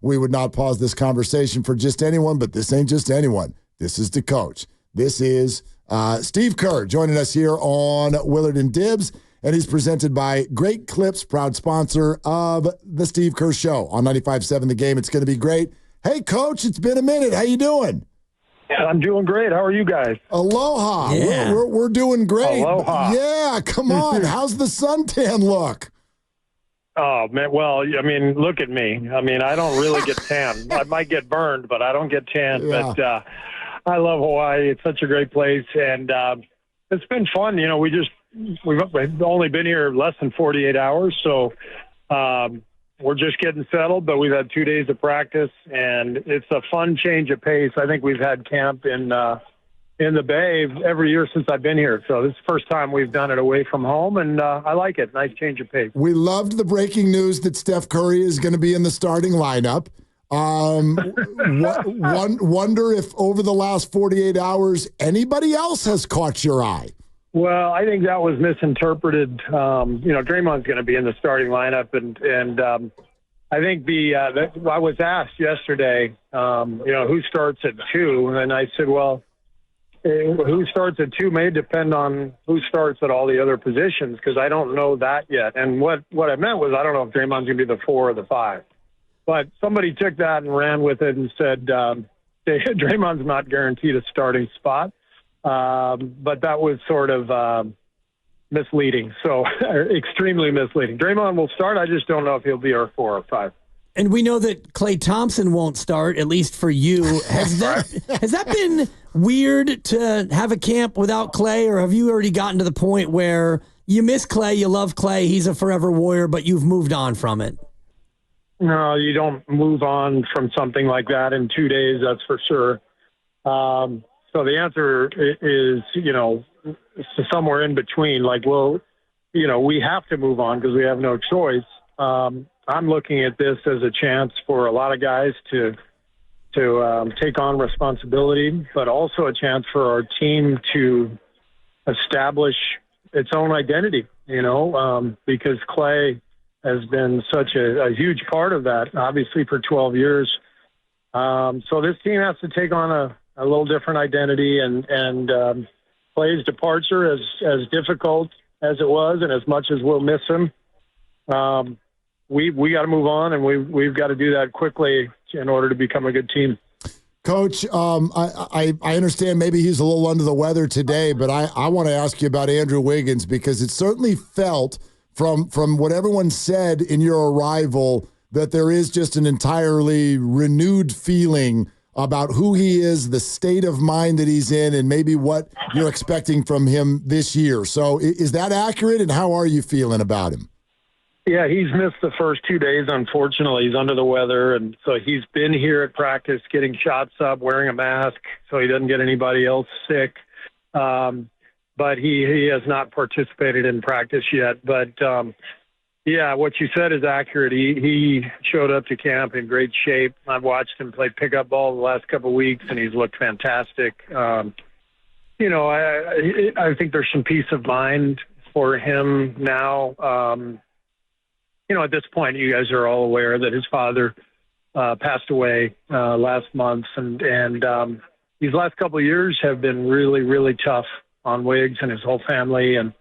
we would not pause this conversation for just anyone, but this ain't just anyone. This is the coach. This is Steve Kerr joining us here on Willard and Dibs, and he's presented by Great Clips, proud sponsor of the Steve Kerr Show on 95.7 The Game. It's going to be great. Hey, Coach, it's been a minute. How you doing? I'm doing great. How are you guys? Aloha. Yeah. We're doing great. Aloha. Yeah, come on. How's the suntan look? Oh, man. Well, I mean, look at me. I mean, I don't really get tan. I might get burned, but I don't get tan. Yeah. But I love Hawaii. It's such a great place. And it's been fun. You know, we've only been here less than 48 hours. So we're just getting settled, but we've had 2 days of practice, and it's a fun change of pace. I think we've had camp in the Bay every year since I've been here. So this is the first time we've done it away from home, and I like it. Nice change of pace. We loved the breaking news that Steph Curry is going to be in the starting lineup. Wonder if over the last 48 hours, anybody else has caught your eye? Well, I think that was misinterpreted. Draymond's going to be in the starting lineup, and I think I was asked yesterday, who starts at 2, and I said, well, who starts at 2 may depend on who starts at all the other positions, because I don't know that yet. And what I meant was I don't know if Draymond's going to be the 4 or the 5. But somebody took that and ran with it and said Draymond's not guaranteed a starting spot. But that was sort of misleading, so extremely misleading. Draymond will start. I just don't know if he'll be our 4 or 5. And we know that Klay Thompson won't start, at least for you. Has that been weird to have a camp without Klay, or have you already gotten to the point where you miss Klay, you love Klay, he's a forever Warrior, but you've moved on from it? No, you don't move on from something like that in 2 days, that's for sure. So the answer is, somewhere in between. Like, well, we have to move on because we have no choice. I'm looking at this as a chance for a lot of guys to take on responsibility, but also a chance for our team to establish its own identity, because Klay has been such a huge part of that, obviously, for 12 years. So this team has to take on a little different identity, and Klay's departure, as difficult as it was, and as much as we'll miss him, we got to move on, and we've got to do that quickly in order to become a good team. Coach, I understand maybe he's a little under the weather today, but I want to ask you about Andrew Wiggins, because it certainly felt from what everyone said in your arrival that there is just an entirely renewed feeling about who he is, the state of mind that he's in, and maybe what you're expecting from him this year. So is that accurate, and how are you feeling about him? Yeah, he's missed the first 2 days, unfortunately. He's under the weather, and so he's been here at practice getting shots up, wearing a mask so he doesn't get anybody else sick. But he has not participated in practice yet. But, yeah, what you said is accurate. He showed up to camp in great shape. I've watched him play pickup ball the last couple of weeks, and he's looked fantastic. I think there's some peace of mind for him now. At this point, you guys are all aware that his father passed away last month, and these last couple of years have been really, really tough on Wiggs and his whole family. And,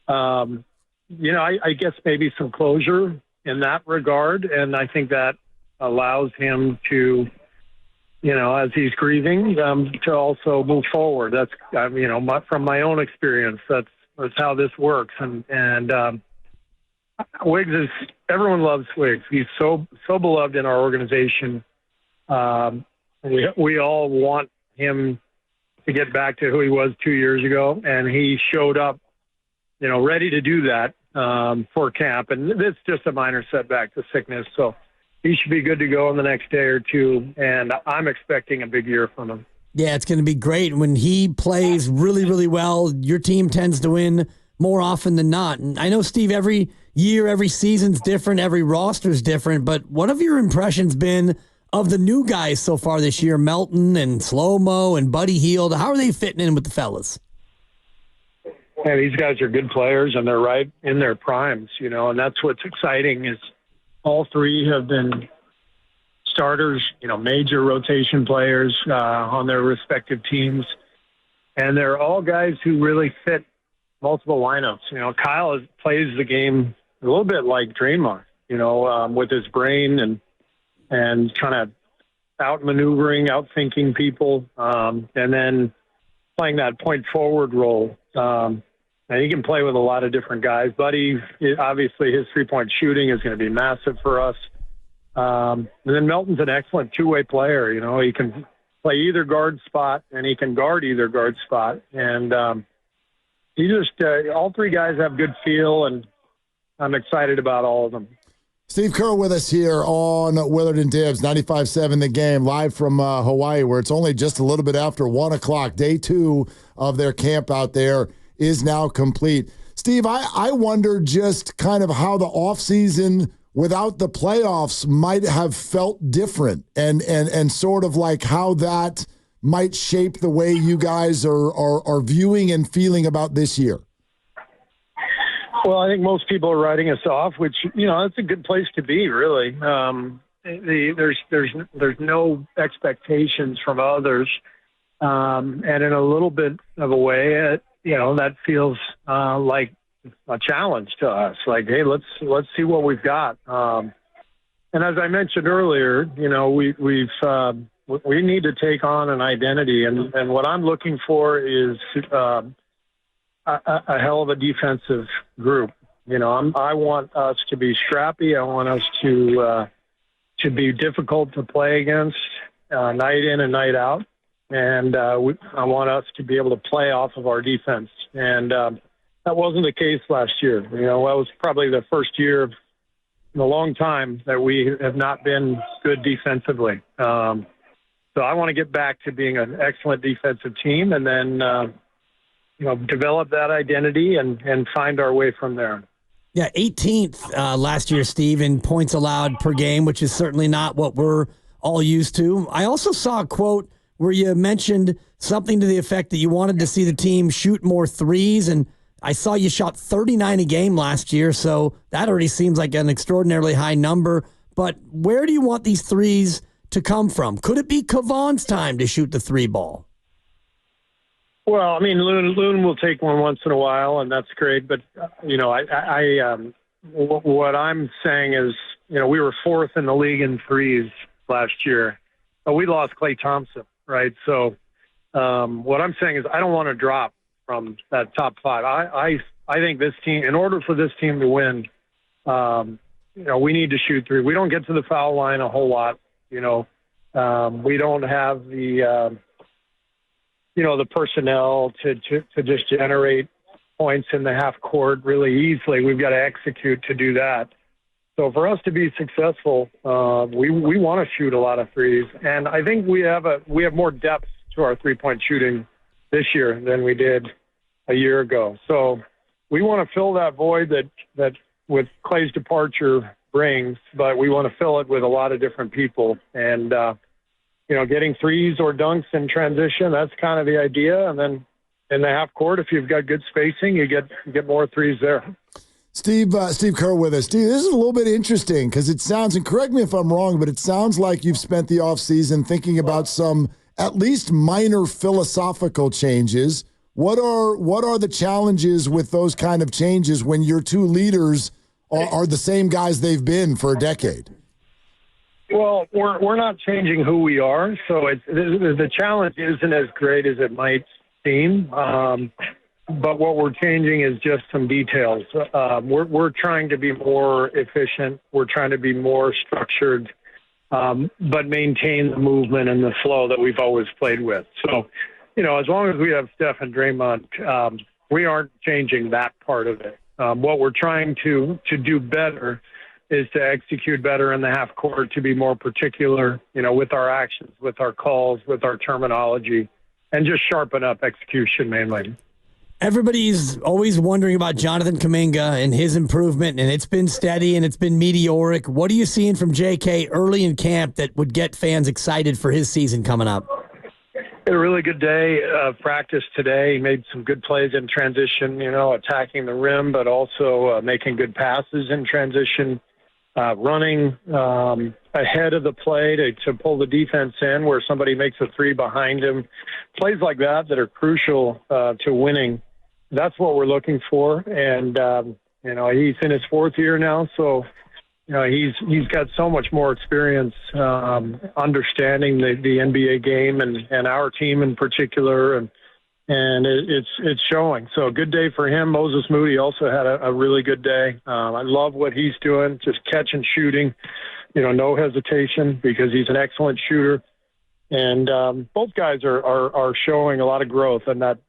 I guess maybe some closure in that regard, and I think that allows him to, as he's grieving, to also move forward. That's, from my own experience, that's how this works. And Wiggs everyone loves Wiggs. He's so beloved in our organization. We all want him to get back to who he was 2 years ago, and he showed up, ready to do that for camp. And it's just a minor setback to sickness, so he should be good to go in the next day or two, and I'm expecting a big year from him. Yeah, it's going to be great. When he plays really, really well, your team tends to win more often than not. And I know, Steve, every year, every season's different, every roster's different, but what have your impressions been of the new guys so far this year, Melton and Slow-Mo and Buddy Hield? How are they fitting in with the fellas? Yeah, these guys are good players, and they're right in their primes, and that's what's exciting is all three have been starters, major rotation players on their respective teams. And they're all guys who really fit multiple lineups. Kyle plays the game a little bit like Draymond, with his brain and kind of outmaneuvering, outthinking people, and then playing that point forward role. And he can play with a lot of different guys. Buddy, obviously his 3-point shooting is going to be massive for us. And then Melton's an excellent two-way player. He can play either guard spot and he can guard either guard spot. And all three guys have good feel, and I'm excited about all of them. Steve Kerr with us here on Willard and Dibs, 95.7 The Game, live from Hawaii, where it's only just a little bit after 1 o'clock. Day 2 of their camp out there is now complete. Steve, I wonder just kind of how the offseason without the playoffs might have felt different and sort of like how that might shape the way you guys are viewing and feeling about this year. Well, I think most people are writing us off, which, that's a good place to be, really. There's no expectations from others. And in a little bit of a way, that feels like a challenge to us. Like, hey, let's see what we've got. And as I mentioned earlier, we need to take on an identity. And what I'm looking for is a hell of a defensive group. I want us to be scrappy. I want us to be difficult to play against night in and night out. And I want us to be able to play off of our defense. And that wasn't the case last year. That was probably the first year in a long time that we have not been good defensively. So I want to get back to being an excellent defensive team, and then develop that identity and find our way from there. Yeah, 18th last year, Steve, in points allowed per game, which is certainly not what we're all used to. I also saw a quote where you mentioned something to the effect that you wanted to see the team shoot more threes, and I saw you shot 39 a game last year, so that already seems like an extraordinarily high number. But where do you want these threes to come from? Could it be Kevon's time to shoot the three ball? Well, I mean, Loon will take one once in a while, and that's great. But what I'm saying is, we were 4th in the league in threes last year, but we lost Klay Thompson, right? So what I'm saying is, I don't want to drop from that top 5. I think this team, in order for this team to win, we need to shoot three. We don't get to the foul line a whole lot. We don't have the personnel to just generate points in the half court really easily. We've got to execute to do that. So for us to be successful, we want to shoot a lot of threes, and I think we have more depth to our 3-point shooting this year than we did a year ago. So we want to fill that void that with Klay's departure brings, but we want to fill it with a lot of different people. And getting threes or dunks in transition, that's kind of the idea. And then in the half court, if you've got good spacing, you get more threes there. Steve Kerr with us. Steve, this is a little bit interesting because it sounds, and correct me if I'm wrong, but it sounds like you've spent the offseason thinking about some at least minor philosophical changes. What are the challenges with those kind of changes when your two leaders are the same guys they've been for a decade? Well, we're not changing who we are, so the challenge isn't as great as it might seem. But what we're changing is just some details. We're trying to be more efficient. We're trying to be more structured, but maintain the movement and the flow that we've always played with. So, as long as we have Steph and Draymond, we aren't changing that part of it. What we're trying to do better is to execute better in the half court, to be more particular, with our actions, with our calls, with our terminology, and just sharpen up execution mainly. Everybody's always wondering about Jonathan Kuminga and his improvement, and it's been steady and it's been meteoric. What are you seeing from JK early in camp that would get fans excited for his season coming up? Had a really good day of practice today. He made some good plays in transition, attacking the rim, but also making good passes in transition. running ahead of the play to pull the defense in where somebody makes a three behind him. Plays like that are crucial to winning. That's what we're looking for. And, he's in his fourth year now, so he's got so much more experience understanding the NBA game and our team in particular, and it's showing. So a good day for him. Moses Moody also had a really good day. I love what he's doing, just catch and shooting, no hesitation because he's an excellent shooter. And both guys are showing a lot of growth, and that's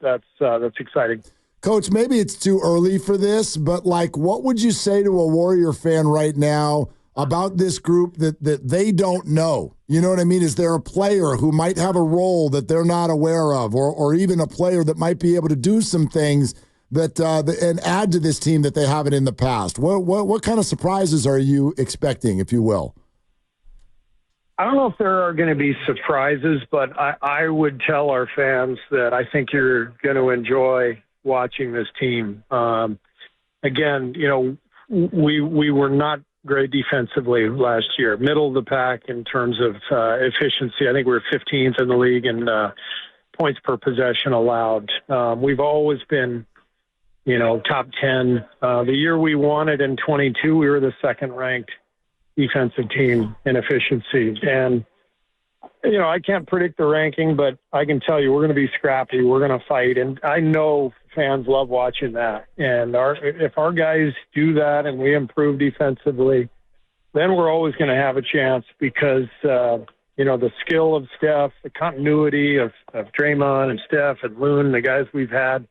exciting. Coach, maybe it's too early for this, but what would you say to a Warrior fan right now about this group that they don't know? You know what I mean? Is there a player who might have a role that they're not aware of, or even a player that might be able to do some things that and add to this team that they haven't in the past? What kind of surprises are you expecting, if you will? I don't know if there are going to be surprises, but I would tell our fans that I think you're going to enjoy watching this team. Again, we were not great defensively last year, middle of the pack in terms of efficiency. I think we were 15th in the league in points per possession allowed. We've always been, top 10. The year we won it in 22, we were the second ranked defensive team in efficiency. And I can't predict the ranking, but I can tell you we're going to be scrappy. We're going to fight. And I know fans love watching that. And if our guys do that and we improve defensively, then we're always going to have a chance because, the skill of Steph, the continuity of Draymond and Steph and Loon, the guys we've had,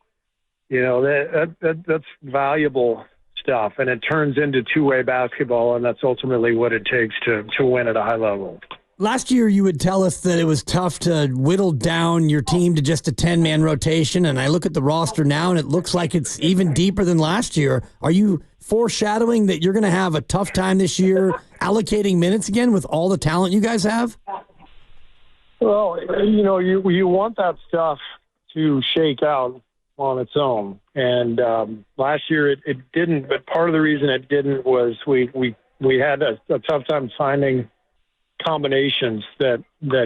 that's valuable stuff. And it turns into two-way basketball, and that's ultimately what it takes to win at a high level. Last year, you would tell us that it was tough to whittle down your team to just a 10-man rotation, and I look at the roster now, and it looks like it's even deeper than last year. Are you foreshadowing that you're going to have a tough time this year allocating minutes again with all the talent you guys have? Well, you want that stuff to shake out on its own, and last year it didn't, but part of the reason it didn't was we had a tough time finding combinations that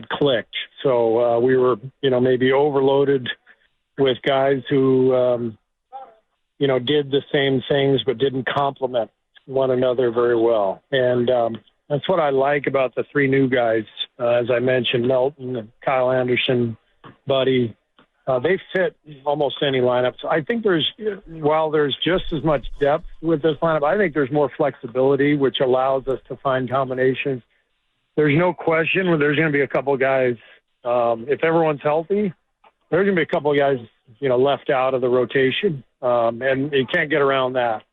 clicked. So we were, maybe overloaded with guys who, did the same things but didn't complement one another very well. And that's what I like about the three new guys, as I mentioned, Melton, Kyle Anderson, Buddy. They fit almost any lineup. So I think while there's just as much depth with this lineup, I think there's more flexibility, which allows us to find combinations. There's no question there's going to be a couple of guys, if everyone's healthy, there's going to be a couple of guys, left out of the rotation, and you can't get around that.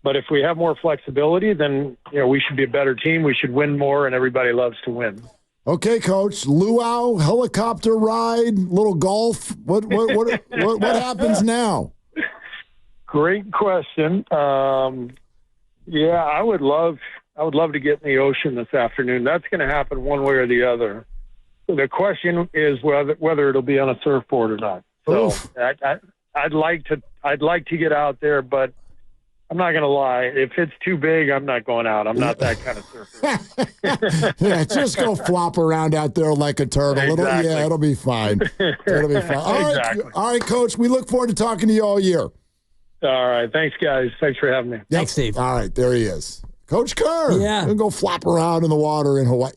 But if we have more flexibility, then, we should be a better team. We should win more, and everybody loves to win. Okay, Coach. Luau, helicopter ride, little golf. What happens now? Great question. I would love to get in the ocean this afternoon. That's going to happen one way or the other. The question is whether it'll be on a surfboard or not. So I'd like to get out there, but I'm not going to lie. If it's too big, I'm not going out. I'm not that kind of surfer. Yeah, just go flop around out there like a turtle. Exactly. It'll be fine. It'll be fine. All right, Coach. We look forward to talking to you all year. All right. Thanks, guys. Thanks for having me. Thanks, Steve. All right, there he is. Coach Kerr. Yeah. He'll go flop around in the water in Hawaii.